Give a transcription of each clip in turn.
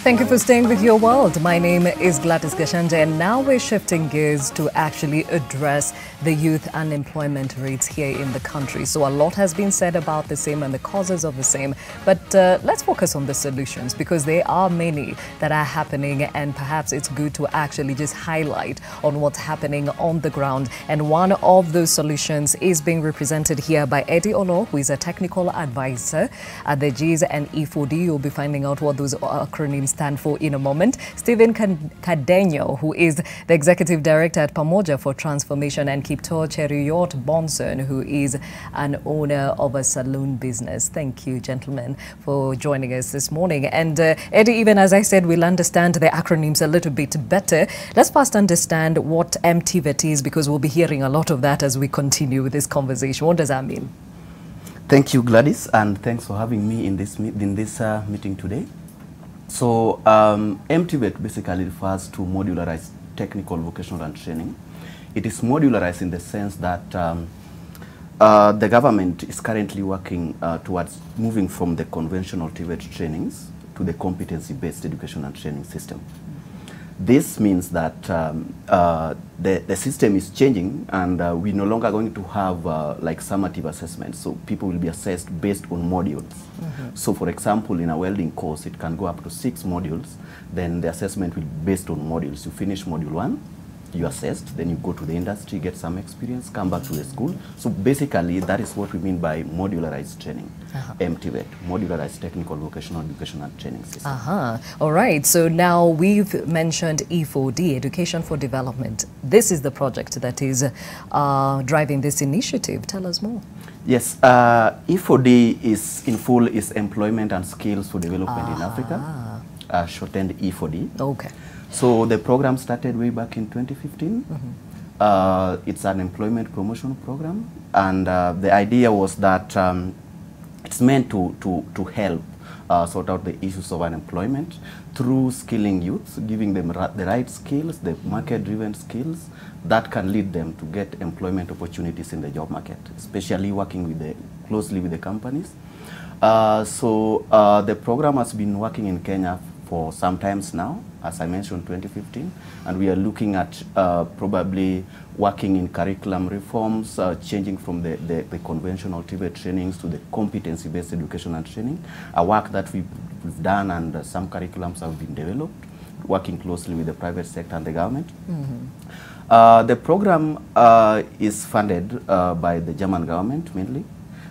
Thank you for staying with Your World. My name is Gladys Gashande, and now we're shifting gears to actually address the youth unemployment rates here in the country. So a lot has been said about the same and the causes of the same, but let's focus on the solutions, because there are many that are happening, and perhaps it's good to actually just highlight on what's happening on the ground. And one of those solutions is being represented here by Eddie Olo, who is a technical advisor at the GIS and E4D. You'll be finding out what those acronyms stand for in a moment. Stephen Cadeno, who is the Executive Director at Pamoja for Transformation, and Kipto Cheruyot Bonson, who is an owner of a saloon business. Thank you, gentlemen, for joining us this morning. And Eddie, even as I said, we'll understand the acronyms a little bit better. Let's first understand what MTVET is, because we'll be hearing a lot of that as we continue with this conversation. What does that mean? Thank you, Gladys, and thanks for having me in this meeting today. So MTVET basically refers to modularized technical, vocational and training. It is modularized in the sense that the government is currently working towards moving from the conventional TVET trainings to the competency-based education and training system. This means that the system is changing, and we're no longer going to have like summative assessments. So people will be assessed based on modules. Mm-hmm. So for example, in a welding course, it can go up to 6 modules. Then the assessment will be based on modules. You finish module 1, you assessed, then you go to the industry, get some experience, come back to the school. So basically, that is what we mean by modularized training. MTVET, modularized technical, vocational, education and training system. All right, so now we've mentioned E4D, Education for Development. This is the project that is driving this initiative. Tell us more. Yes, E4D is in full is Employment and Skills for Development in Africa, shortened E4D. Okay. So the program started way back in 2015. Mm-hmm. It's an employment promotion program, and the idea was that it's meant to help sort out the issues of unemployment through skilling youths, giving them the right skills, the market-driven skills that can lead them to get employment opportunities in the job market, especially working with closely with the companies. So the program has been working in Kenya for some times now, as I mentioned, 2015, and we are looking at probably working in curriculum reforms, changing from the conventional TVET trainings to the competency-based education and training, a work that we've done, and some curriculums have been developed, working closely with the private sector and the government. Mm-hmm. The program is funded by the German government mainly,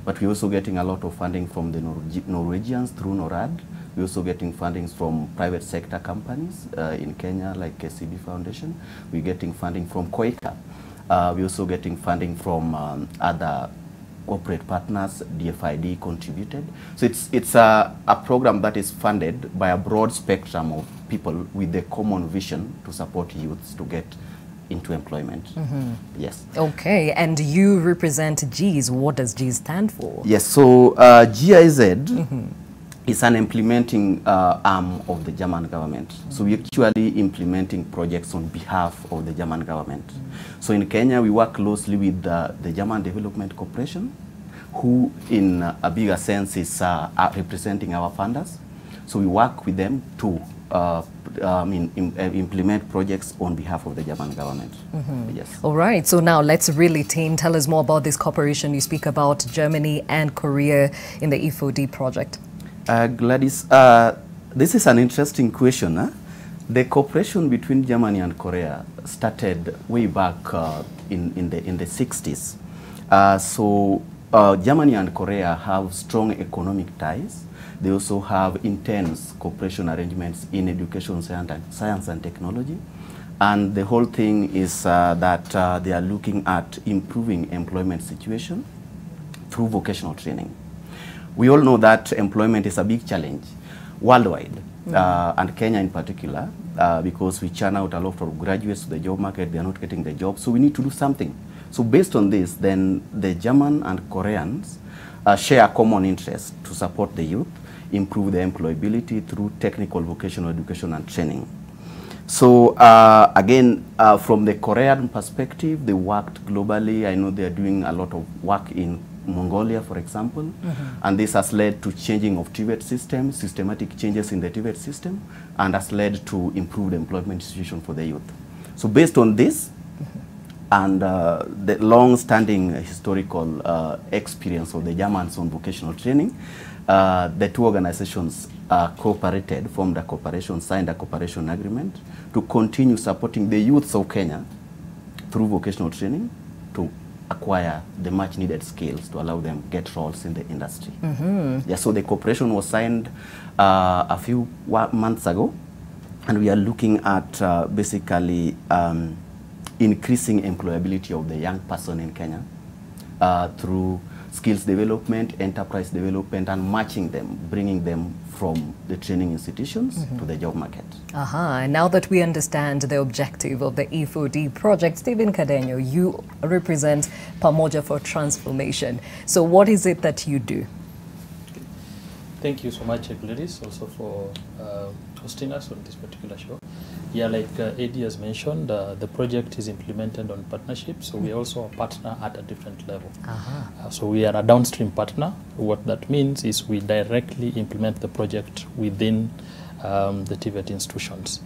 but we're also getting a lot of funding from the Norwegians through NORAD. We're also getting funding from private sector companies in Kenya, like KCB Foundation. We're getting funding from KOICA. We're also getting funding from other corporate partners. DFID contributed. So it's a program that is funded by a broad spectrum of people with a common vision to support youths to get into employment. Mm-hmm. Yes. Okay, and you represent GIS. What does GIS stand for? Yes, so GIZ is an implementing arm of the German government. So we're actually implementing projects on behalf of the German government. So in Kenya, we work closely with the German Development Corporation, who in a bigger sense is representing our funders. So we work with them to implement projects on behalf of the German government. Mm-hmm. Yes. All right, so now let's really tell us more about this cooperation. You speak about Germany and Korea in the E4D project. Gladys, this is an interesting question. Huh? The cooperation between Germany and Korea started way back in the 60s. So Germany and Korea have strong economic ties. They also have intense cooperation arrangements in education, science and technology. And the whole thing is that they are looking at improving employment situation through vocational training. We all know that employment is a big challenge worldwide, and Kenya in particular, because we churn out a lot of graduates to the job market. They are not getting the job, so we need to do something. So based on this, then the German and Koreans share a common interest to support the youth, improve their employability through technical vocational education and training. So again, from the Korean perspective, they worked globally. I know they are doing a lot of work in Mongolia, for example. And this has led to changing of TVET system, systematic changes in the TVET system, and has led to improved employment situation for the youth. So based on this, and the long-standing historical experience of the Germans on vocational training, the two organizations cooperated, formed a cooperation, signed a cooperation agreement to continue supporting the youths of Kenya through vocational training to acquire the much needed skills to allow them get roles in the industry. Yeah, so the cooperation was signed a few months ago, and we are looking at basically increasing employability of the young person in Kenya through skills development, enterprise development, and matching them, bringing them from the training institutions to the job market. And now that we understand the objective of the E4D project, Stephen Cadenyo, you represent Pamoja for Transformation. So what is it that you do? Thank you so much, Gladys, also for hosting us on this particular show. Yeah, like Eddie has mentioned, the project is implemented on partnership, so we are also a partner at a different level. So we are a downstream partner. What that means is we directly implement the project within the TVET institutions.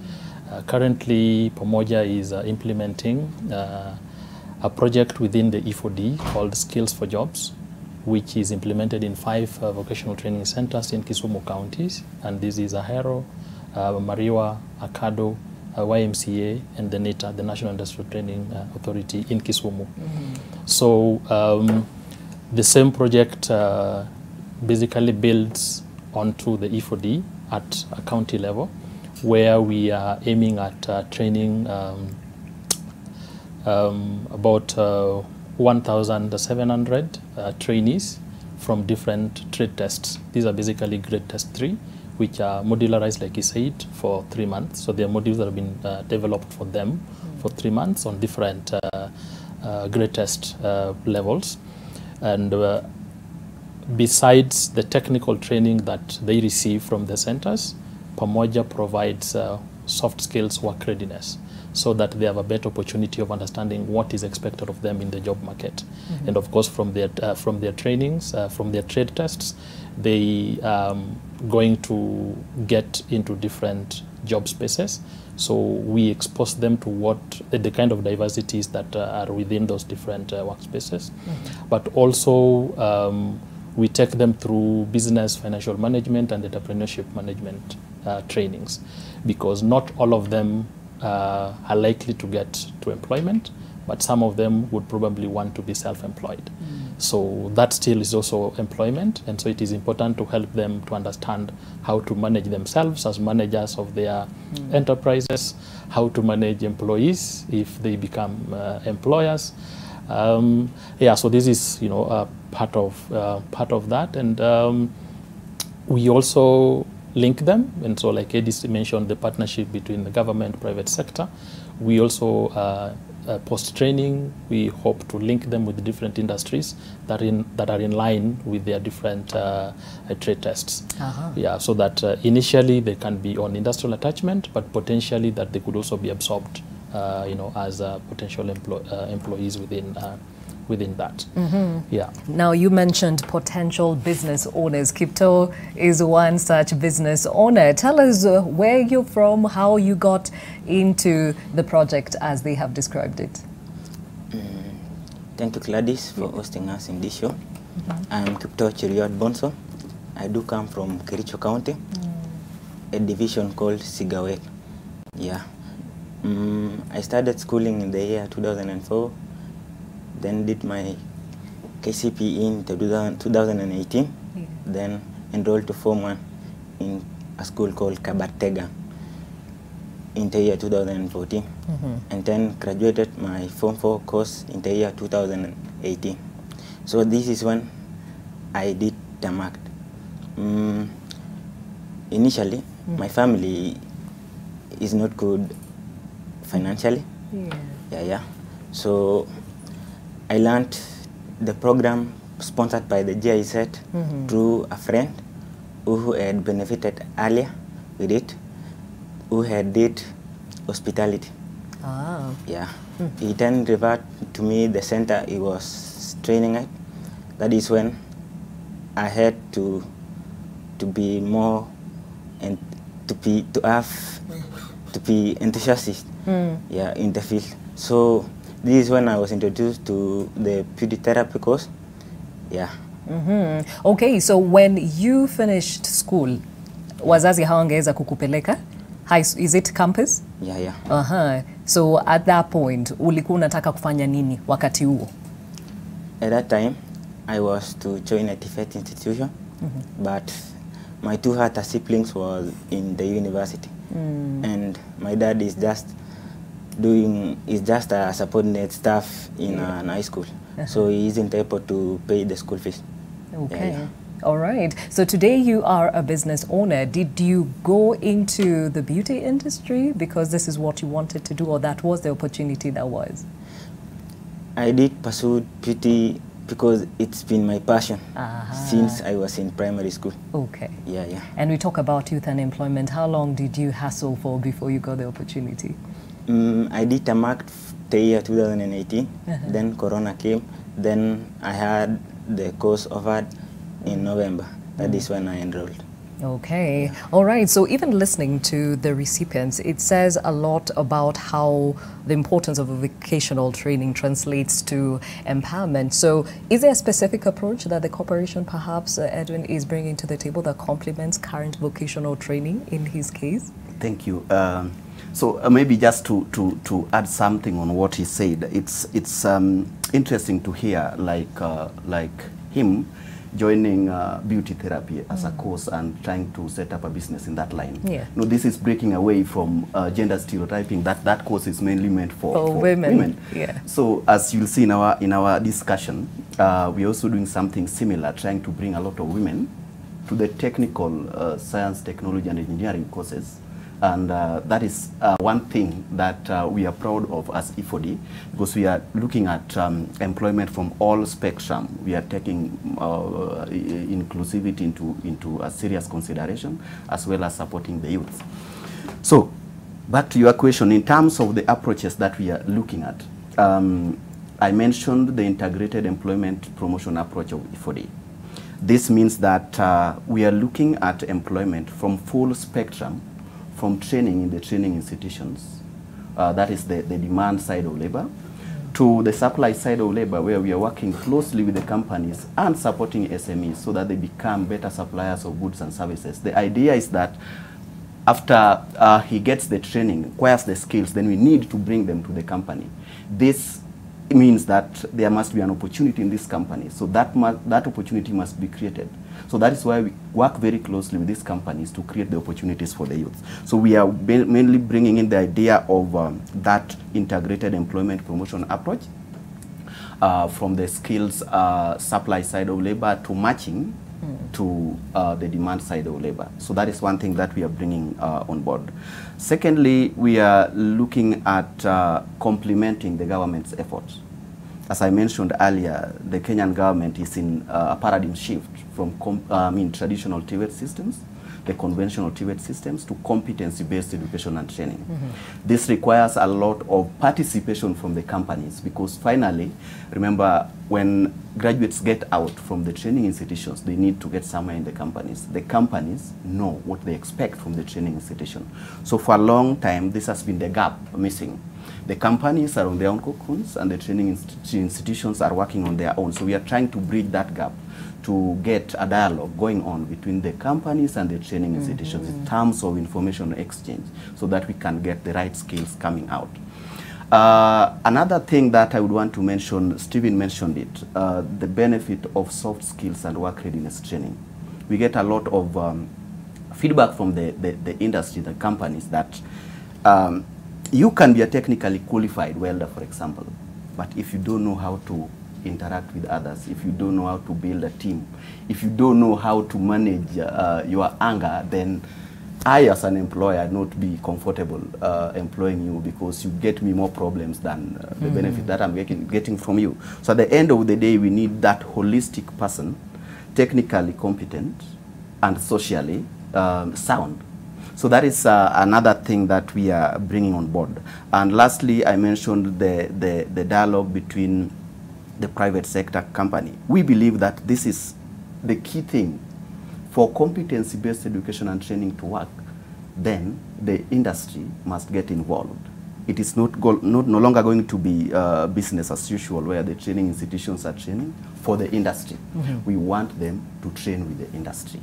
Currently, Pamoja is implementing a project within the E4D called Skills for Jobs, which is implemented in 5 vocational training centers in Kisumu counties, and this is Ahero, Mariwa, Akado, YMCA, and the NITA, the National Industrial Training Authority in Kisumu. So the same project basically builds onto the E4D at a county level, where we are aiming at training about 1,700 trainees from different trade tests. These are basically grade test 3, which are modularized, like he said, for 3 months. So there are modules that have been developed for them for 3 months on different grade test levels. And besides the technical training that they receive from the centers, Pamoja provides soft skills work readiness, so that they have a better opportunity of understanding what is expected of them in the job market. And of course, from their trainings, from their trade tests, they going to get into different job spaces. So we expose them to what the kind of diversities that are within those different workspaces. But also we take them through business, financial management, and entrepreneurship management trainings, because not all of them are likely to get to employment, but some of them would probably want to be self-employed. So that still is also employment, and so it is important to help them to understand how to manage themselves as managers of their enterprises, how to manage employees if they become employers. Yeah, so this is part of that, and we also link them. And so, like Eddie mentioned, the partnership between the government, private sector. We also post-training, we hope to link them with different industries that are in line with their different trade tests. Yeah, so that initially they can be on industrial attachment, but potentially that they could also be absorbed, as potential employees within that. Yeah. Now, you mentioned potential business owners. Kipto is one such business owner. Tell us where you're from, how you got into the project as they have described it. Thank you, Gladys, for hosting us in this show. I'm Kipto Chiriot Bonso. I do come from Kericho County, a division called Sigawek. Yeah. I started schooling in the year 2004. Then did my KCPE in 2018, then enrolled to Form 1 in a school called Kabartega in the year 2014, and then graduated my Form 4 course in the year 2018. So this is when I did TAMAC. Initially, my family is not good financially. So I learned the program sponsored by the GIZ through a friend who had benefited earlier with it, who had did hospitality. Yeah. He then referred to me the center he was training at, That is when I had to be more and to be enthusiastic, yeah, in the field. So this is when I was introduced to the beauty therapy course, yeah. Okay, so when you finished school, wazazi hawangeweza kukupeleka? Is it campus? Yeah. So at that point, ulikuwa unataka kufanya nini wakati huo? At that time, I was to join a MTVET institution, but my two other siblings was in the university, and my dad is just a subordinate staff in an high school, so he isn't able to pay the school fees. Okay. Yeah. All right. So today you are a business owner. Did you go into the beauty industry because this is what you wanted to do, or that was the opportunity that was? I did pursue beauty because it's been my passion since I was in primary school. Okay. Yeah. And we talk about youth and employment. How long did you hustle for before you got the opportunity? I did a mark the year 2018. Then Corona came. Then I had the course offered in November. That is when I enrolled. Okay. All right. So even listening to the recipients, it says a lot about how the importance of a vocational training translates to empowerment. So is there a specific approach that the corporation, perhaps, Edwin, is bringing to the table that complements current vocational training in his case? Thank you. So maybe just to add something on what he said, it's interesting to hear like him joining beauty therapy as a course and trying to set up a business in that line. Yeah. No, this is breaking away from gender stereotyping. That course is mainly meant for women. Yeah. So as you'll see in our discussion, we're also doing something similar, trying to bring a lot of women to the technical science, technology, and engineering courses. And that is one thing that we are proud of as E4D, because we are looking at employment from all spectrum. We are taking inclusivity into a serious consideration, as well as supporting the youth. So, back to your question, in terms of the approaches that we are looking at, I mentioned the integrated employment promotion approach of E4D. This means that we are looking at employment from full spectrum, from training in the training institutions, that is the demand side of labor, to the supply side of labor, where we are working closely with the companies and supporting SMEs so that they become better suppliers of goods and services. The idea is that after he gets the training, acquires the skills, then we need to bring them to the company. This means that there must be an opportunity in this company, so that opportunity must be created. So that is why we work very closely with these companies to create the opportunities for the youth. So we are mainly bringing in the idea of that integrated employment promotion approach, from the skills supply side of labor to matching to the demand side of labor. So that is one thing that we are bringing on board. Secondly, we are looking at complementing the government's efforts. As I mentioned earlier, the Kenyan government is in a paradigm shift from traditional TVET systems, the conventional TVET systems, to competency-based education and training. This requires a lot of participation from the companies, because finally, remember, when graduates get out from the training institutions, they need to get somewhere in the companies. The companies know what they expect from the training institution. So for a long time, this has been the gap missing. The companies are on their own cocoons, and the training institutions are working on their own. So we are trying to bridge that gap to get a dialogue going on between the companies and the training institutions in terms of information exchange, so that we can get the right skills coming out. Another thing that I would want to mention, Stephen mentioned it, the benefit of soft skills and work readiness training. We get a lot of feedback from the industry, the companies, that you can be a technically qualified welder, for example, but if you don't know how to interact with others, if you don't know how to build a team, if you don't know how to manage your anger, then I, as an employer, not be comfortable employing you, because you get me more problems than the benefit that I'm getting from you. So at the end of the day, we need that holistic person, technically competent and socially sound. So that is another thing that we are bringing on board. And lastly, I mentioned the dialogue between the private sector company. We believe that this is the key thing for competency-based education and training to work. Then the industry must get involved. It is no longer going to be business as usual, where the training institutions are training for the industry. We want them to train with the industry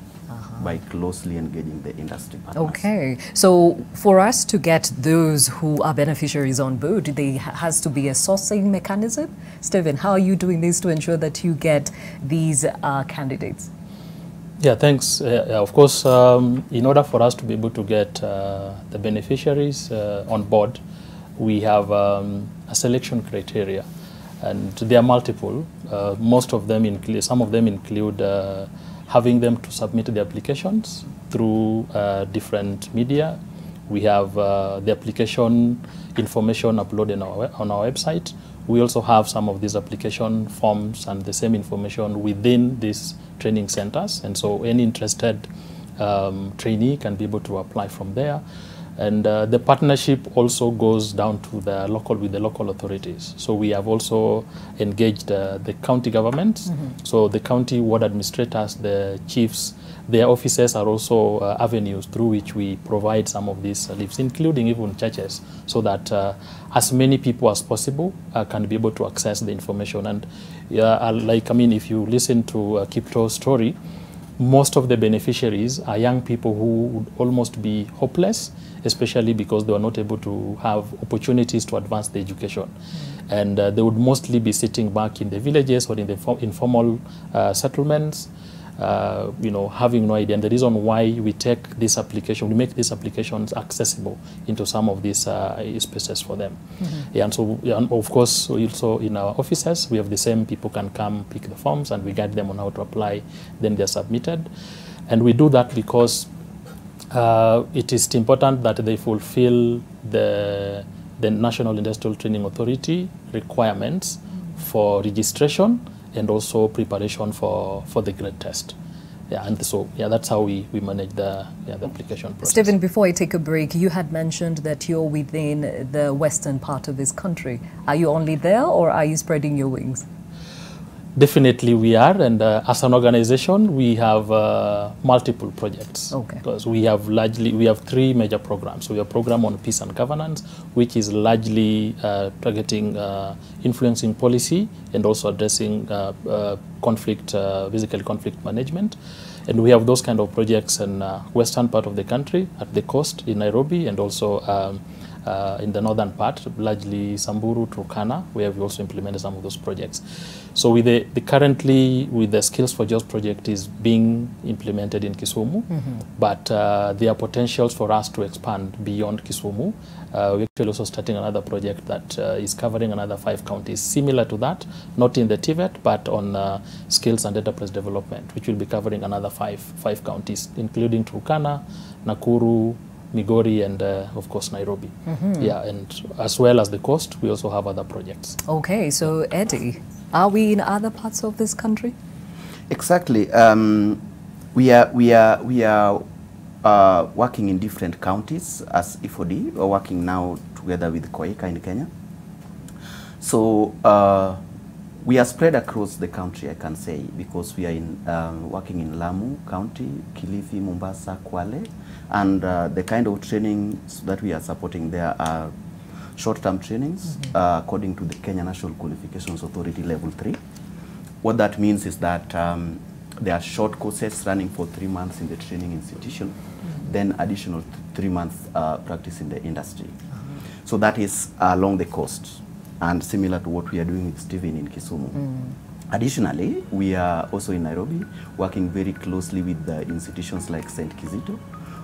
by closely engaging the industry partners. Okay, so for us to get those who are beneficiaries on board, there has to be a sourcing mechanism. Stephen, how are you doing this to ensure that you get these candidates? Yeah, thanks. Of course, in order for us to be able to get the beneficiaries on board, we have a selection criteria, and there are multiple. Most of them include, some of them include having them to submit the applications through different media. We have the application information uploaded on our website. We also have some of these application forms and the same information within these training centers, and so any interested trainee can be able to apply from there. And the partnership also goes down to the local authorities. So we have also engaged the county governments. So the county ward administrators, the chiefs, their offices are also avenues through which we provide some of these leaves, including even churches, so that as many people as possible can be able to access the information. And if you listen to Kipto's story, most of the beneficiaries are young people who would almost be hopeless, especially because they were not able to have opportunities to advance their education. And they would mostly be sitting back in the villages or in the informal settlements, having no idea. And the reason why we take this application, we make these applications accessible into some of these spaces for them. Yeah, and so, and of course, also in our offices, we have the same people can come pick the forms and we guide them on how to apply, then they're submitted. And we do that because it is important that they fulfill the National Industrial Training Authority requirements for registration and also preparation for the grade test. Yeah, and so that's how we manage the application process. Stephen, before I take a break, you had mentioned that you're within the western part of this country. Are you only there, or are you spreading your wings? Definitely we are, and as an organization we have multiple projects. Okay. Because we have three major programs. So we have a program on peace and governance, which is largely targeting influencing policy and also addressing physical conflict management. And we have those kind of projects in western part of the country, at the coast in Nairobi, and also in the northern part, largely Samburu, Turkana, where we also implemented some of those projects. So with currently the Skills for Jobs project is being implemented in Kisumu, but there are potentials for us to expand beyond Kisumu. We're actually also starting another project that is covering another 5 counties, similar to that, not in the MTVET, but on skills and enterprise development, which will be covering another five counties, including Turkana, Nakuru, Migori, and of course Nairobi. Yeah, and as well as the coast, we also have other projects. Okay, so Eddie, are we in other parts of this country? Exactly. We are working in different counties as IFOD. We're working now together with Koika in Kenya. So we are spread across the country, I can say, because we are working in Lamu County, Kilifi, Mombasa, Kwale, and the kind of trainings that we are supporting there are short-term trainings according to the Kenya National Qualifications Authority Level 3. What that means is that there are short courses running for 3 months in the training institution, then additional 3 months practice in the industry. So that is along the coast, and similar to what we are doing with Stephen in Kisumu. Additionally, we are also in Nairobi working very closely with the institutions like St. Kizito,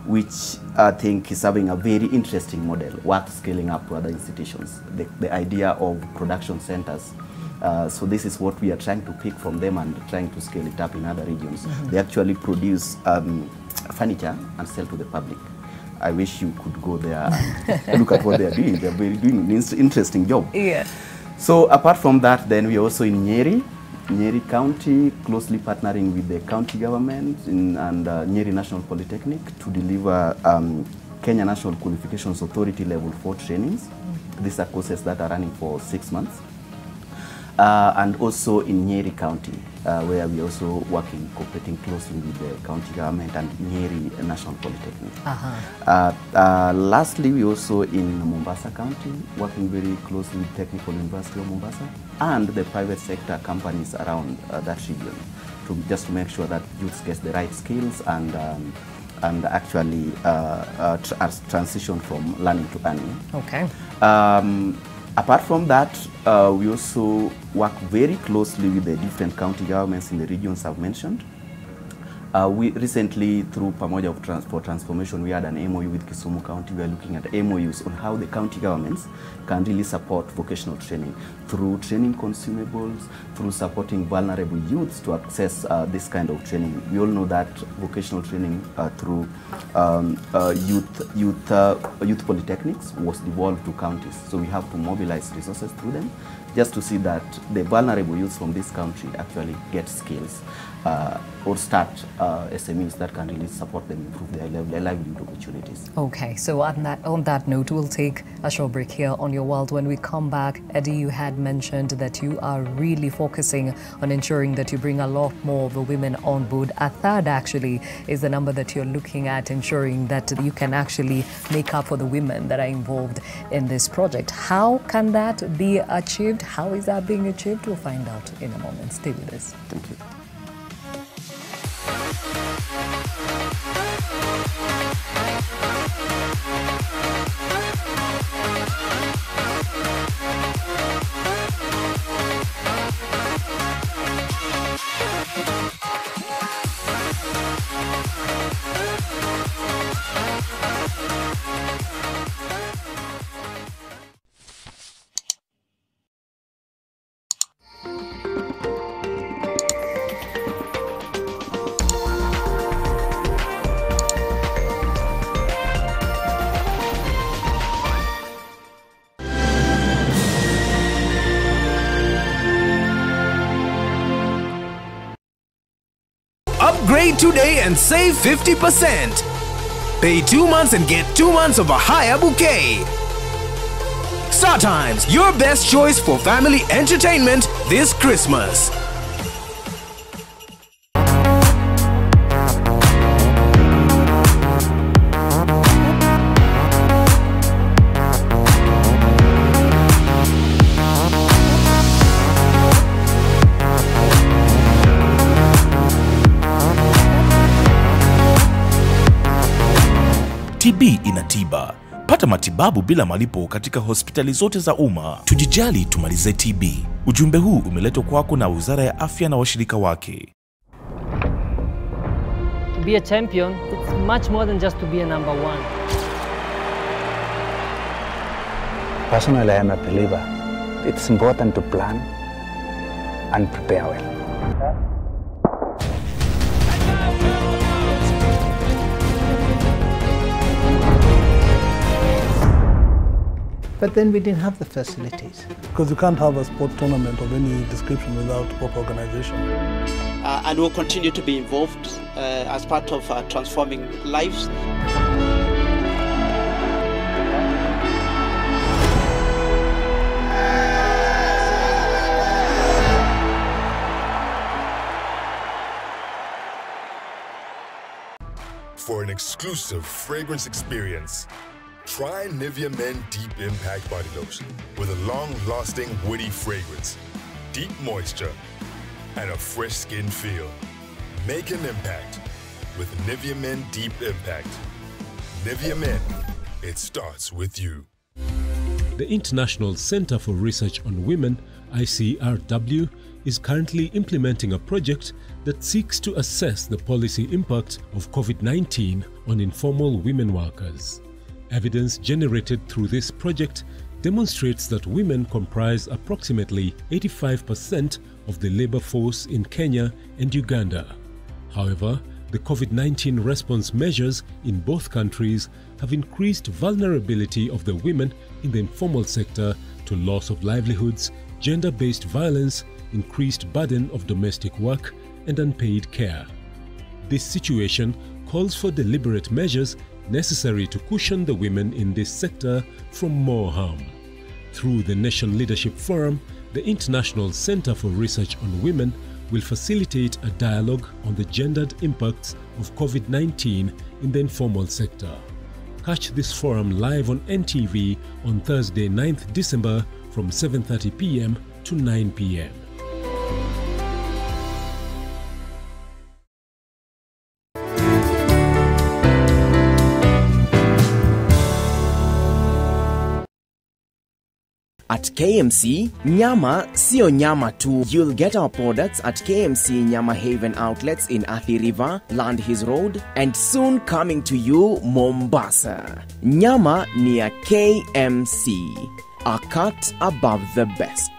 which I think is having a very interesting model, worth scaling up to other institutions, the idea of production centers. So this is what we are trying to pick from them and trying to scale it up in other regions. They actually produce furniture and sell to the public. I wish you could go there and look at what they are doing. They are doing an interesting job. Yeah. So apart from that, then we are also in Nyeri County, closely partnering with the county government and Nyeri National Polytechnic to deliver Kenya National Qualifications Authority Level 4 trainings. These are courses that are running for 6 months. and also in Nyeri County, where we also working, cooperating closely with the county government and Nyeri National Polytechnic. Lastly, we also in Mombasa County, working very closely with Technical University of Mombasa and the private sector companies around that region, to just make sure that youths get the right skills and actually transition from learning to earning. Okay. Apart from that, we also work very closely with the different county governments in the regions I've mentioned. We recently, through Pamoja for Transformation, we had an MOU with Kisumu County. We are looking at MOUs on how the county governments can really support vocational training through training consumables, through supporting vulnerable youths to access this kind of training. We all know that vocational training through youth polytechnics was devolved to counties. So we have to mobilize resources through them just to see that the vulnerable youths from this country actually get skills or start SMEs that can really support them, improve their livelihood opportunities. Okay, so on that note, we'll take a short break here on Your World. When we come back, Eddie, you had mentioned that you are really focusing on ensuring that you bring a lot more of the women on board. A third, actually, is the number that you're looking at, ensuring that you can actually make up for the women that are involved in this project. How can that be achieved? How is that being achieved? We'll find out in a moment. Stay with us. Thank you. Upgrade today and save 50%. Pay 2 months and get 2 months of a higher bouquet. Star Times, your best choice for family entertainment this Christmas. TB ina tiba. Pata matibabu bila malipo katika hospitali zote za umma. Tujijali, tumalize TB. Ujumbe huu umeletwa kwako na Wizara ya Afya na washirika wake. To be a champion, it's much more than just to be a number one. Personally, I am a believer. It's important to plan and prepare well. But then we didn't have the facilities. Because you can't have a sport tournament of any description without proper organization. And we'll continue to be involved as part of transforming lives. For an exclusive fragrance experience, try Nivea Men Deep Impact Body Lotion with a long-lasting woody fragrance, deep moisture, and a fresh skin feel. Make an impact with Nivea Men Deep Impact. Nivea Men, it starts with you. The International Center for Research on Women, ICRW, is currently implementing a project that seeks to assess the policy impact of COVID-19 on informal women workers. Evidence generated through this project demonstrates that women comprise approximately 85% of the labor force in Kenya and Uganda. However, the COVID-19 response measures in both countries have increased vulnerability of the women in the informal sector to loss of livelihoods, gender-based violence, increased burden of domestic work, and unpaid care. This situation calls for deliberate measures necessary to cushion the women in this sector from more harm. Through the Nation Leadership Forum, the International Center for Research on Women will facilitate a dialogue on the gendered impacts of COVID-19 in the informal sector. Catch this forum live on NTV on Thursday, 9th December from 7:30 p.m. to 9 p.m. At KMC, nyama sio nyama tu. You'll get our products at KMC Nyama Haven outlets in Athi River, Land Hills Road, and soon coming to you, Mombasa. Nyama ni ya KMC, a cut above the best.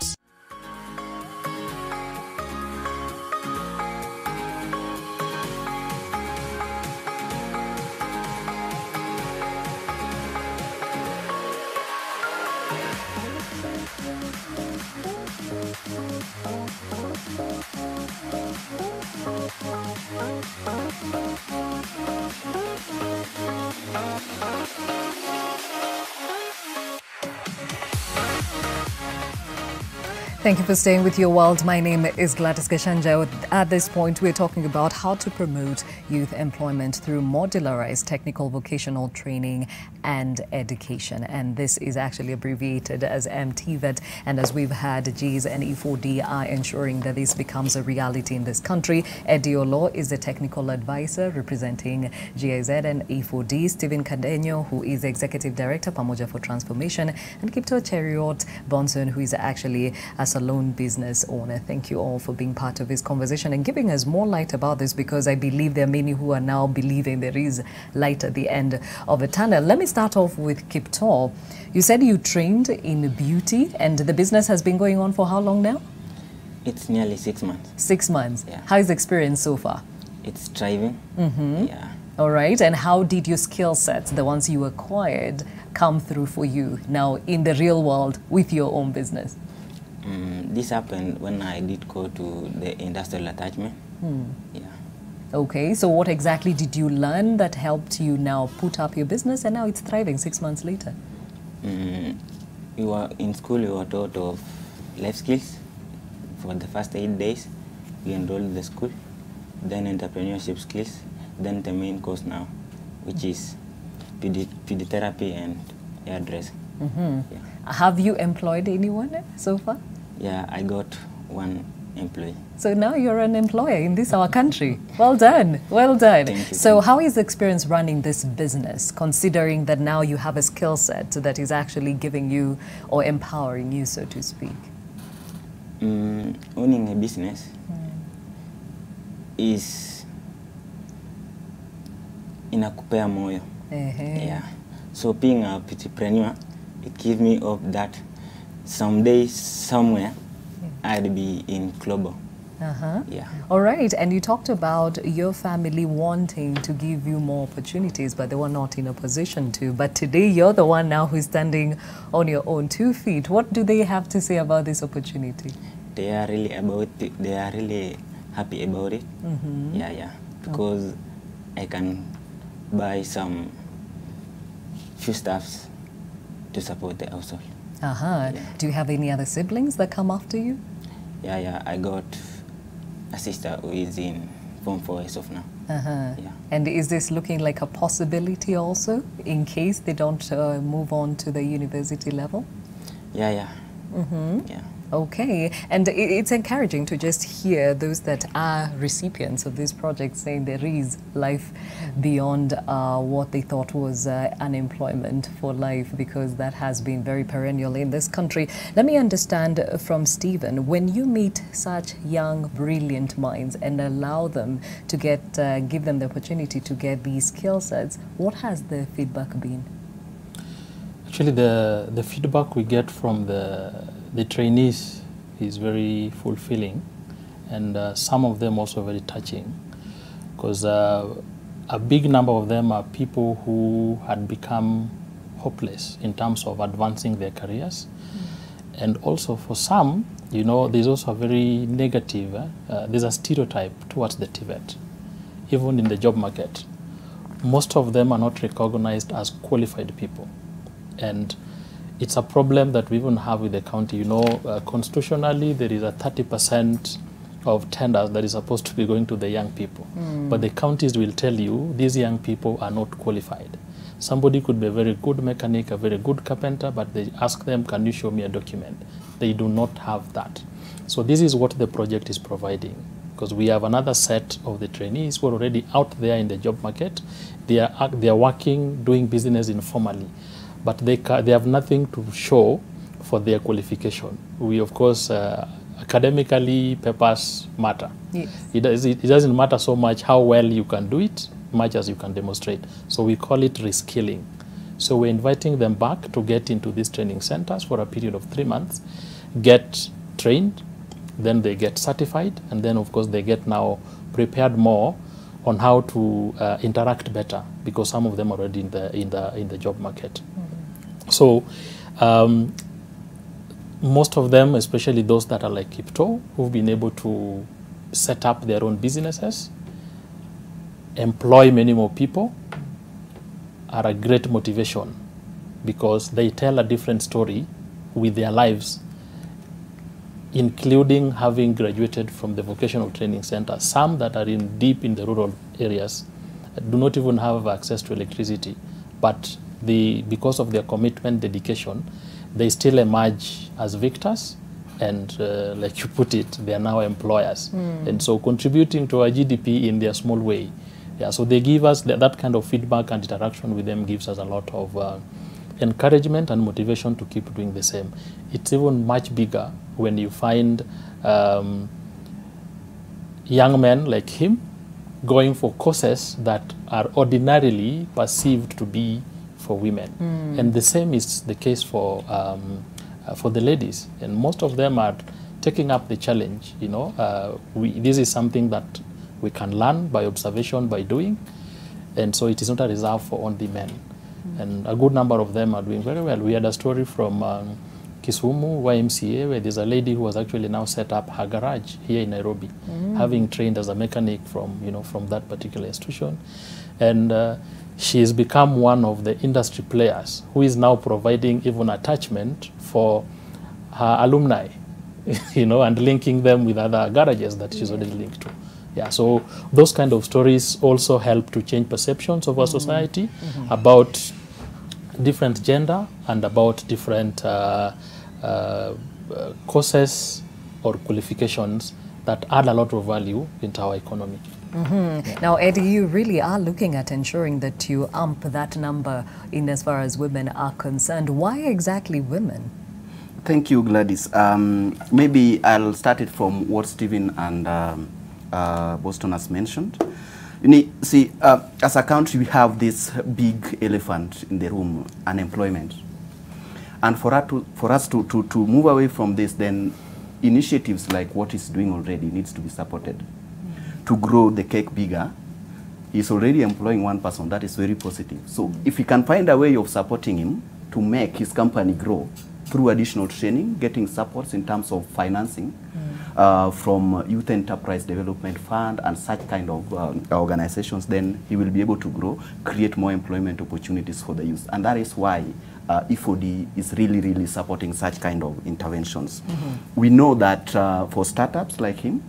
Thank you for staying with Your World. My name is Gladys Gashanja. At this point, we're talking about how to promote youth employment through modularized technical vocational training and education. And this is actually abbreviated as MTVET. And as we've had, GIS and E4D are ensuring that this becomes a reality in this country. Ediolo is the technical advisor representing GIZ and E4D. Stephen Cadeno, who is the Executive Director, Pamoja for Transformation. And Kipto Cheriot Bonson, who is actually a salon business owner. Thank you all for being part of this conversation and giving us more light about this, because I believe there are many who are now believing there is light at the end of a tunnel. Let me start off with Kipto. You said you trained in beauty and the business has been going on for how long now? It's nearly 6 months. 6 months. Yeah. How is the experience so far? It's thriving. Yeah. All right. And how did your skill sets, the ones you acquired, come through for you now in the real world with your own business? This happened when I did go to the industrial attachment. Yeah. Okay, so what exactly did you learn that helped you now put up your business and now it's thriving 6 months later? We were in school, we were taught of life skills for the first 8 days. We enrolled in the school, then entrepreneurship skills, then the main course now, which is pediatry and hairdressing. Yeah. Have you employed anyone so far? Yeah, I got one employee. So now you're an employer in this our country. Well done, well done. Thank you. So how is the experience running this business, considering that now you have a skill set that is actually giving you or empowering you, so to speak? Owning a business is inakupea moyo. Yeah. So being a entrepreneur, it gives me hope that someday, somewhere, I'd be in global. Yeah. All right. And you talked about your family wanting to give you more opportunities, but they were not in a position to. But today, you're the one now who's standing on your own 2 feet. What do they have to say about this opportunity? They are really happy about it. Yeah. Because I can buy some few stuffs to support the household. Yeah. Do you have any other siblings that come after you? Yeah. I got a sister who is in Form 4 as of now. Yeah. And is this looking like a possibility also, in case they don't move on to the university level? Yeah. Yeah. Okay, and it's encouraging to just hear those that are recipients of this project saying there is life beyond what they thought was unemployment for life, because that has been very perennial in this country. Let me understand from Stephen, when you meet such young, brilliant minds and allow them to give them the opportunity to get these skill sets, what has the feedback been? Actually, the feedback we get from the trainees is very fulfilling, and some of them also very touching, because a big number of them are people who had become hopeless in terms of advancing their careers. And also for some, there's also a very negative, there's a stereotype towards the TVET, even in the job market. Most of them are not recognized as qualified people. And it's a problem that we even have with the county. You know, constitutionally, there is a 30% of tenders that is supposed to be going to the young people. But the counties will tell you these young people are not qualified. Somebody could be a very good mechanic, a very good carpenter, but they ask them, can you show me a document? They do not have that. So this is what the project is providing, because we have another set of the trainees who are already out there in the job market. They are working, doing business informally, but they have nothing to show for their qualification. We, of course, academically, papers matter. Yes. It doesn't matter so much how well you can do it, much as you can demonstrate. So we call it reskilling. So we're inviting them back to get into these training centers for a period of 3 months, get trained, then they get certified, and then of course they get now prepared more on how to interact better, because some of them are already in the job market. So most of them, especially those that are like Kipto, who've been able to set up their own businesses, employ many more people, are a great motivation, because they tell a different story with their lives, including having graduated from the vocational training center. Some that are deep in the rural areas do not even have access to electricity, but because of their commitment, dedication, they still emerge as victors, and like you put it, they are now employers. And so contributing to our GDP in their small way. Yeah, so they give us that kind of feedback, and interaction with them gives us a lot of encouragement and motivation to keep doing the same. It's even much bigger when you find young men like him going for courses that are ordinarily perceived to be for women. And the same is the case for the ladies. And most of them are taking up the challenge. You know, this is something that we can learn by observation, by doing. And so it is not a reserve for only men. And a good number of them are doing very well. We had a story from Kisumu, YMCA, where there's a lady who has actually now set up her garage here in Nairobi, having trained as a mechanic from that particular institution. And she has become one of the industry players who is now providing even attachment for her alumni, and linking them with other garages that she's already linked to. Yeah, so those kind of stories also help to change perceptions of our society about different gender and about different courses or qualifications that add a lot of value into our economy. Yeah. Now, Eddie, you really are looking at ensuring that you amp that number in as far as women are concerned. Why exactly women? Thank you, Gladys. Maybe I'll start it from what Stephen and Boston has mentioned. See, as a country, we have this big elephant in the room, unemployment. And for us to move away from this, then initiatives like what it's doing already needs to be supported. To grow the cake bigger, he's already employing one person. That is very positive. So if we can find a way of supporting him to make his company grow through additional training, getting supports in terms of financing, from Youth Enterprise Development Fund and such kind of organizations, then he will be able to grow, create more employment opportunities for the youth. And that is why E4D is really supporting such kind of interventions. We know that for startups like him,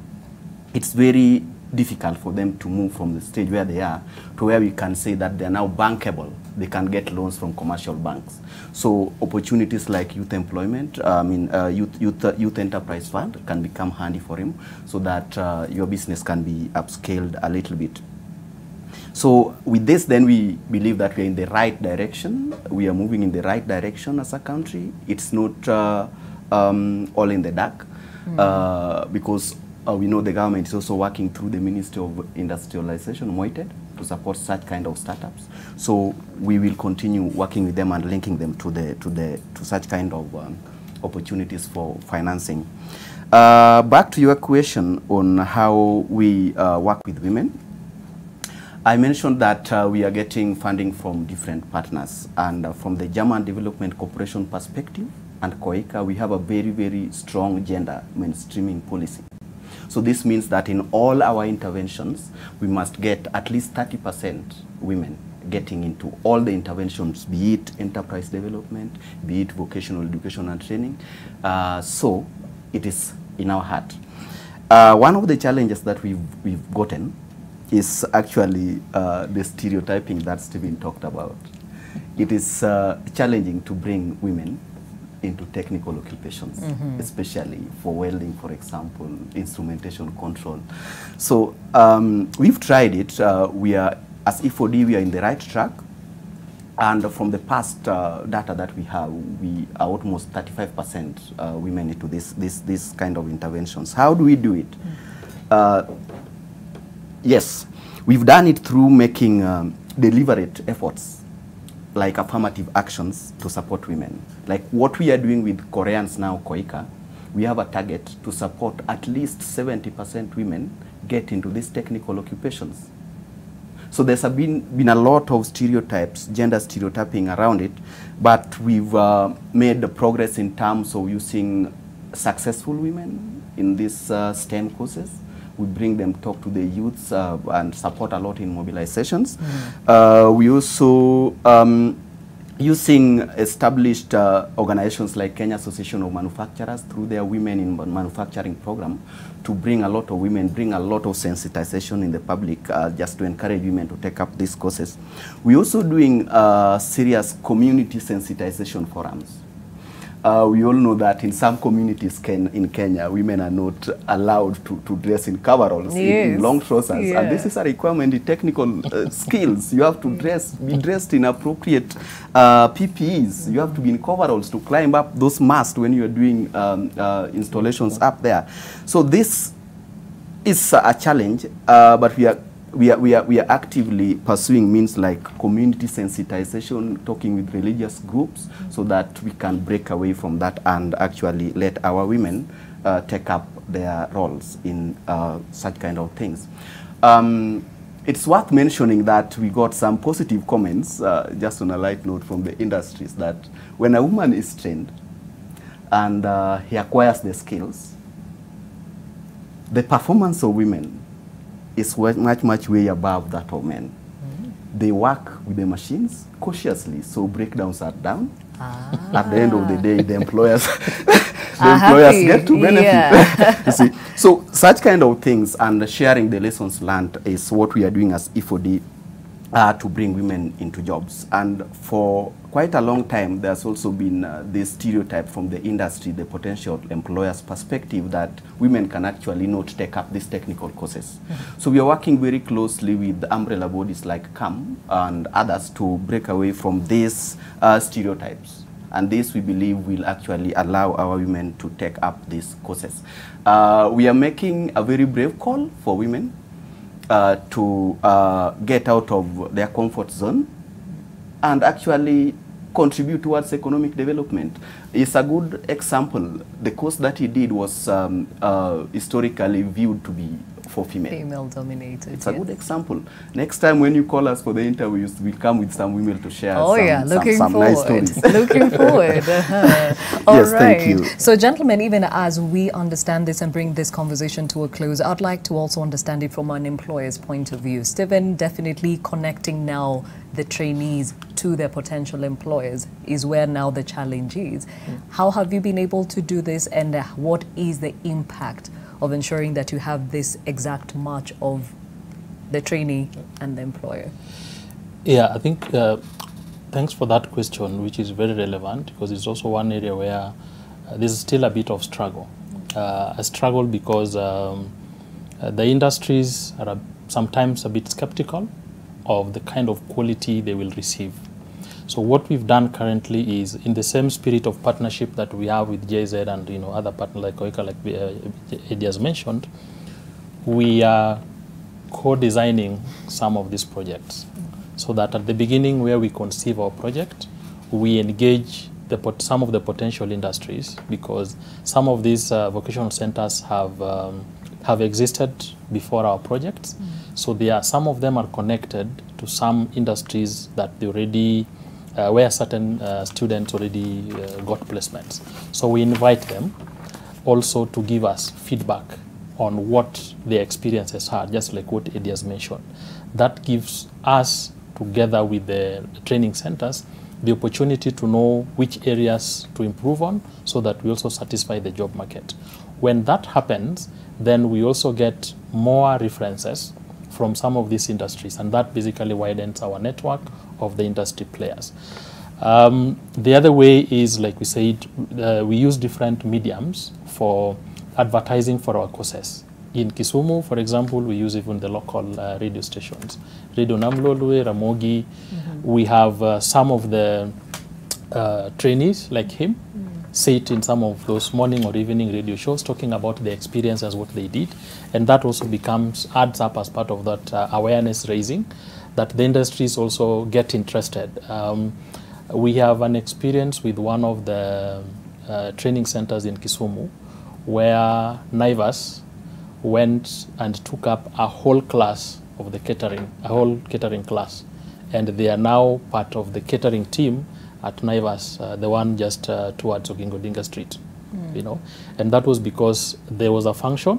it's very difficult for them to move from the stage where they are to where we can say that they're now bankable. They can get loans from commercial banks. So opportunities like youth employment, Youth Enterprise Fund can become handy for him, so that your business can be upscaled a little bit. So with this, then we believe that we're in the right direction. We are moving in the right direction as a country. It's not all in the dark, because we know the government is also working through the Ministry of Industrialization, MTVET, to support such kind of startups. So we will continue working with them and linking them to such kind of opportunities for financing. Back to your question on how we work with women. I mentioned that we are getting funding from different partners, and from the German Development Corporation perspective and COICA, we have a very strong gender mainstreaming policy. So this means that in all our interventions, we must get at least 30% women getting into all the interventions, be it enterprise development, be it vocational education and training. So it is in our heart. One of the challenges that we've gotten is actually the stereotyping that Stephen talked about. It is challenging to bring women into technical occupations, especially for welding, for example, instrumentation control. So we've tried it. We are, as E4D, we are in the right track. And from the past data that we have, we are almost 35% women into this kind of interventions. How do we do it? Yes, we've done it through making deliberate efforts, like affirmative actions to support women. Like what we are doing with Koreans now, Koika, we have a target to support at least 70% women get into these technical occupations. So there's been a lot of stereotypes, gender stereotyping around it, but we've made the progress in terms of using successful women in these STEM courses. We bring them, talk to the youths, and support a lot in mobilizations. We also using established organizations like Kenya Association of Manufacturers through their Women in Manufacturing program to bring a lot of women, bring a lot of sensitization in the public, just to encourage women to take up these courses. We're also doing serious community sensitization forums. We all know that in some communities in Kenya, women are not allowed to dress in coveralls, in long trousers. And this is a requirement in technical skills. You have to be dressed in appropriate PPEs. You have to be in coveralls to climb up those masts when you're doing installations up there. So this is a challenge, but we are actively pursuing means like community sensitization, talking with religious groups, so that we can break away from that and actually let our women take up their roles in such kind of things. It's worth mentioning that we got some positive comments, just on a light note, from the industries, that when a woman is trained and he acquires the skills, the performance of women is much way above that of men. They work with the machines cautiously, so breakdowns are down. At the end of the day, the employers get to benefit. You see, so such kind of things and sharing the lessons learned is what we are doing as E4D to bring women into jobs. And for quite a long time, there's also been this stereotype from the industry, the potential employer's perspective, that women can actually not take up these technical courses. So we are working very closely with umbrella bodies like CAM and others to break away from these stereotypes. And this, we believe, will actually allow our women to take up these courses. We are making a very brave call for women to get out of their comfort zone and actually contribute towards economic development. It's a good example. The course that he did was historically viewed to be for female. Female dominated. It's a good example. Next time when you call us for the interviews, we'll come with some women to share some nice stories. Looking forward. All yes, right. Thank you. So gentlemen, even as we understand this and bring this conversation to a close, I'd like to also understand it from an employer's point of view. Stephen, definitely connecting now the trainees to their potential employers is where now the challenge is. How have you been able to do this, and what is the impact of ensuring that you have this exact match of the trainee and the employer? Yeah, I think thanks for that question, which is very relevant, because it's also one area where there's still a bit of struggle. A struggle because the industries are sometimes a bit skeptical of the kind of quality they will receive. So what we've done currently is, in the same spirit of partnership that we have with JZ and other partners like Koika, like Eddie has mentioned, we are co-designing some of these projects, so that at the beginning, where we conceive our project, we engage some of the potential industries, because some of these vocational centers have existed before our projects. So some of them are connected to some industries that they already where certain students already got placements. So we invite them also to give us feedback on what their experiences are, just like what Eddie has mentioned. That gives us together with the training centers, the opportunity to know which areas to improve on so that we also satisfy the job market. When that happens, then we also get more references from some of these industries, and that basically widens our network of the industry players. The other way is, like we said, we use different mediums for advertising for our courses. In Kisumu, for example, we use even the local radio stations. Radio Namlolwe, Ramogi. We have some of the trainees like him sit in some of those morning or evening radio shows talking about their experiences, what they did. And that also adds up as part of that awareness raising, that the industries also get interested. We have an experience with one of the training centers in Kisumu where Naivas went and took up a whole class of the catering, a whole catering class. And they are now part of the catering team at Naivas, the one just towards Ogingodinga Street, you know. And that was because there was a function,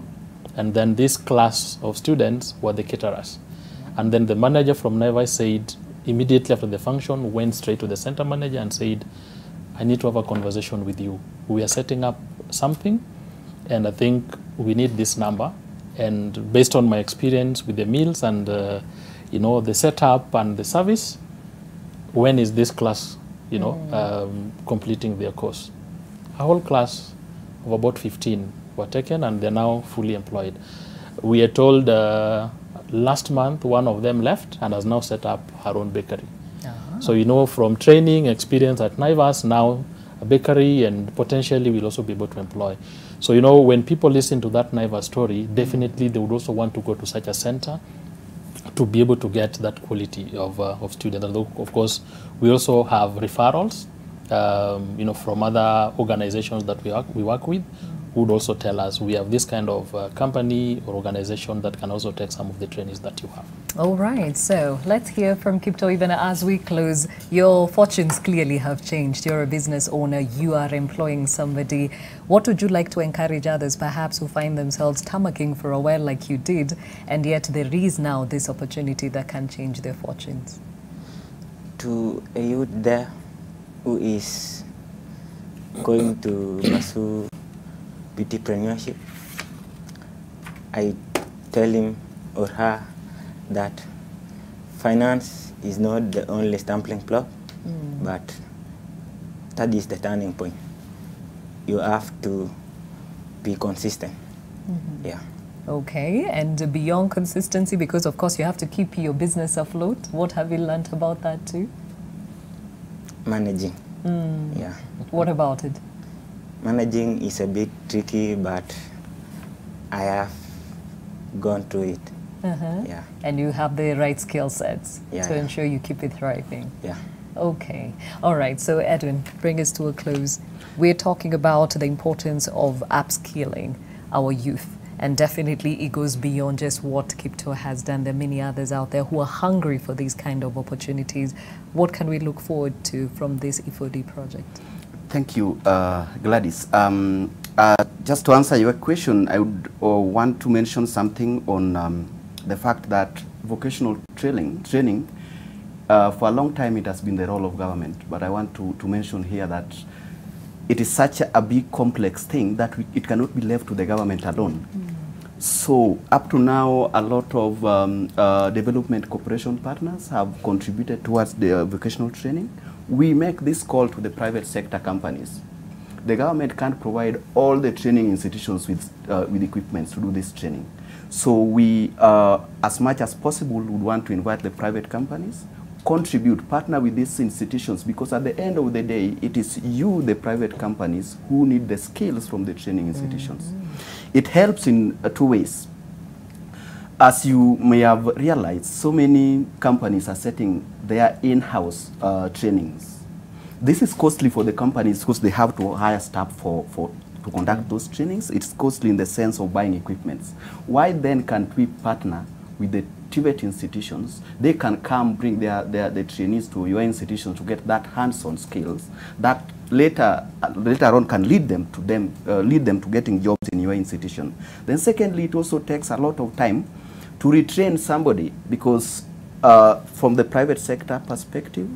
and then this class of students were the caterers. And then the manager from Naivas said, immediately after the function, went straight to the center manager and said, I need to have a conversation with you. We are setting up something, and I think we need this number. And based on my experience with the meals and you know, the setup and the service, when is this class, you know, completing their course? A whole class of about 15 were taken, and they're now fully employed. We are told last month one of them left and has now set up her own bakery. So, you know, from training experience at Naivas, now a bakery, and potentially we'll also be able to employ. So, you know, when people listen to that Naivas story, definitely they would also want to go to such a center to be able to get that quality of students. And of course, we also have referrals, you know, from other organizations that we work with, who would also tell us we have this kind of company or organization that can also take some of the trainees that you have. All right, so let's hear from Kipto even as we close. Your fortunes clearly have changed. You're a business owner, you are employing somebody. What would you like to encourage others, perhaps, who find themselves stomaching for a while like you did, and yet there is now this opportunity that can change their fortunes? To a youth there who is going to pursue beautypreneurship, I tell him or her that finance is not the only stumbling block, but that is the turning point. You have to be consistent. Yeah. Okay, and beyond consistency, because of course you have to keep your business afloat, what have you learned about that too? Managing. Yeah. What about it? Managing is a bit tricky, but I have gone through it. Yeah. And you have the right skill sets to ensure you keep it thriving. Yeah. Okay. All right. So Edwin, bring us to a close. We're talking about the importance of upskilling our youth. And definitely it goes beyond just what Kipto has done. There are many others out there who are hungry for these kind of opportunities. What can we look forward to from this E4D project? Thank you, Gladys. Just to answer your question, I would want to mention something on the fact that vocational training for a long time it has been the role of government. But I want to mention here that it is such a big complex thing that it cannot be left to the government alone. So up to now, a lot of development cooperation partners have contributed towards the vocational training. We make this call to the private sector companies. The government can't provide all the training institutions with equipment to do this training. So we, as much as possible, would want to invite the private companies, contribute, partner with these institutions, because at the end of the day, it is you, the private companies, who need the skills from the training institutions. It helps in two ways. As you may have realized, so many companies are setting their in-house trainings. This is costly for the companies because they have to hire staff to conduct those trainings. It's costly in the sense of buying equipment. Why then can't we partner with the TVET institutions? They can come bring the trainees to your institution to get that hands-on skills that later on can lead them to getting jobs in your institution. Then secondly, it also takes a lot of time to retrain somebody, because from the private sector perspective,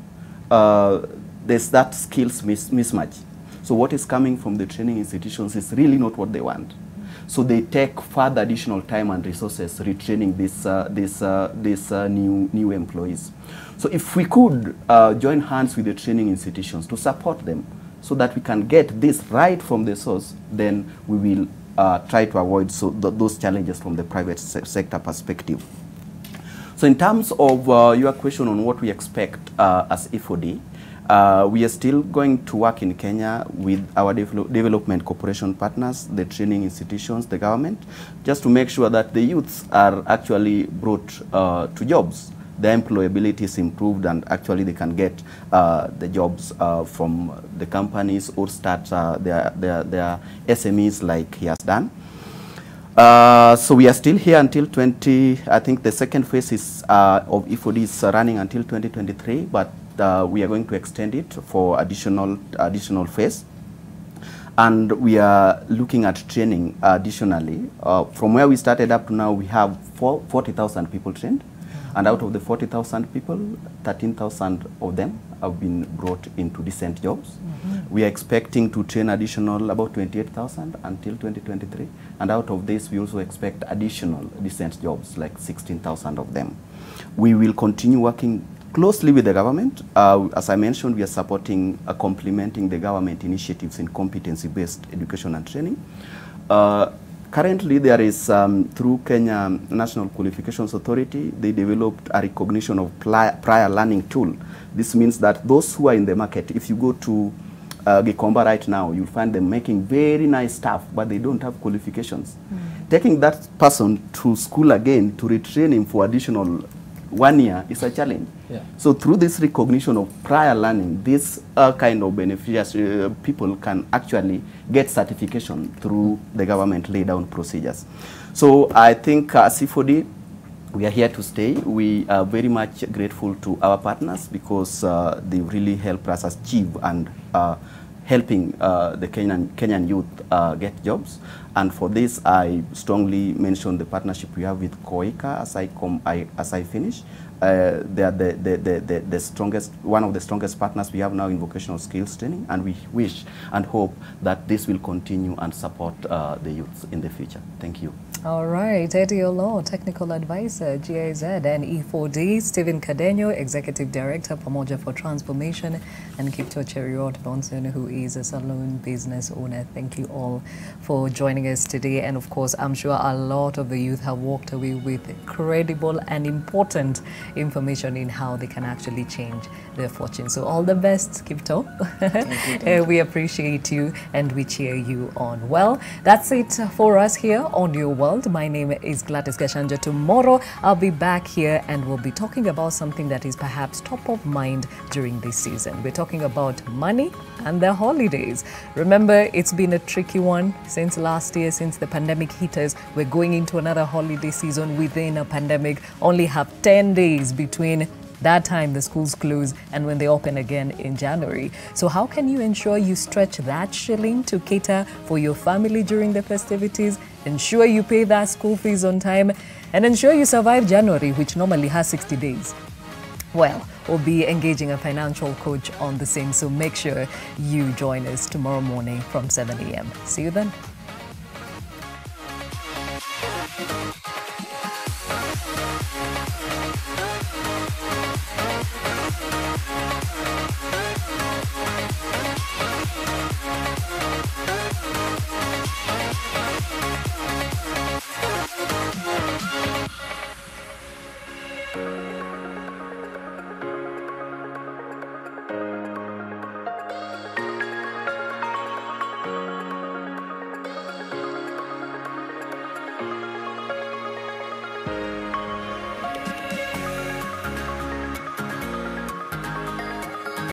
there's that skills mismatch. So what is coming from the training institutions is really not what they want. So they take further additional time and resources retraining these new employees. So if we could join hands with the training institutions to support them so that we can get this right from the source, then we will try to avoid those challenges from the private sector perspective. So in terms of your question on what we expect as E4D, we are still going to work in Kenya with our development cooperation partners, the training institutions, the government, just to make sure that the youths are actually brought to jobs. Their employability is improved and actually they can get the jobs from the companies or start their SMEs like he has done. So we are still here until I think the second phase is, of E4D is running until 2023, but we are going to extend it for additional phase. And we are looking at training additionally. From where we started up to now, we have 40,000 people trained. And out of the 40,000 people, 13,000 of them have been brought into decent jobs. We are expecting to train additional about 28,000 until 2023. And out of this, we also expect additional decent jobs, like 16,000 of them. We will continue working closely with the government. As I mentioned, we are supporting, complementing the government initiatives in competency-based education and training. Currently, there is, through Kenya National Qualifications Authority, they developed a recognition of prior learning tool. This means that those who are in the market, if you go to Gikomba right now, you'll find them making very nice stuff, but they don't have qualifications. Taking that person to school again to retrain him for additional 1 year is a challenge. Yeah. So through this recognition of prior learning, this kind of beneficiaries, people can actually get certification through the government laid down procedures. So I think as E4D, we are here to stay. We are very much grateful to our partners because they really help us achieve and helping the Kenyan youth get jobs. And for this, I strongly mention the partnership we have with COICA as I finish. They are the strongest, one of the strongest partners we have now in vocational skills training, and we wish and hope that this will continue and support the youths in the future. Thank you. All right, Eddie Olo, Technical Advisor, GIZ, and E4D, Stephen Cadeno, Executive Director, Pamoja for Transformation, and Kipto Cheriot Bonson, who is a saloon business owner. Thank you all for joining us today. And of course, I'm sure a lot of the youth have walked away with credible and important information in how they can actually change their fortune. So all the best, Kipto. Thank you. We appreciate you and we cheer you on. Well, that's it for us here on Your World. My name is Gladys Gashanja. Tomorrow, I'll be back here and we'll be talking about something that is perhaps top of mind during this season. We're talking about money and the holidays. Remember, it's been a tricky one since last year, since the pandemic hit us. We're going into another holiday season within a pandemic. Only have 10 days between that time the schools close and when they open again in January. So how can you ensure you stretch that shilling to cater for your family during the festivities, ensure you pay that school fees on time, and ensure you survive January, which normally has 60 days? Well, we'll be engaging a financial coach on the same, so make sure you join us tomorrow morning from 7 a.m. See you then.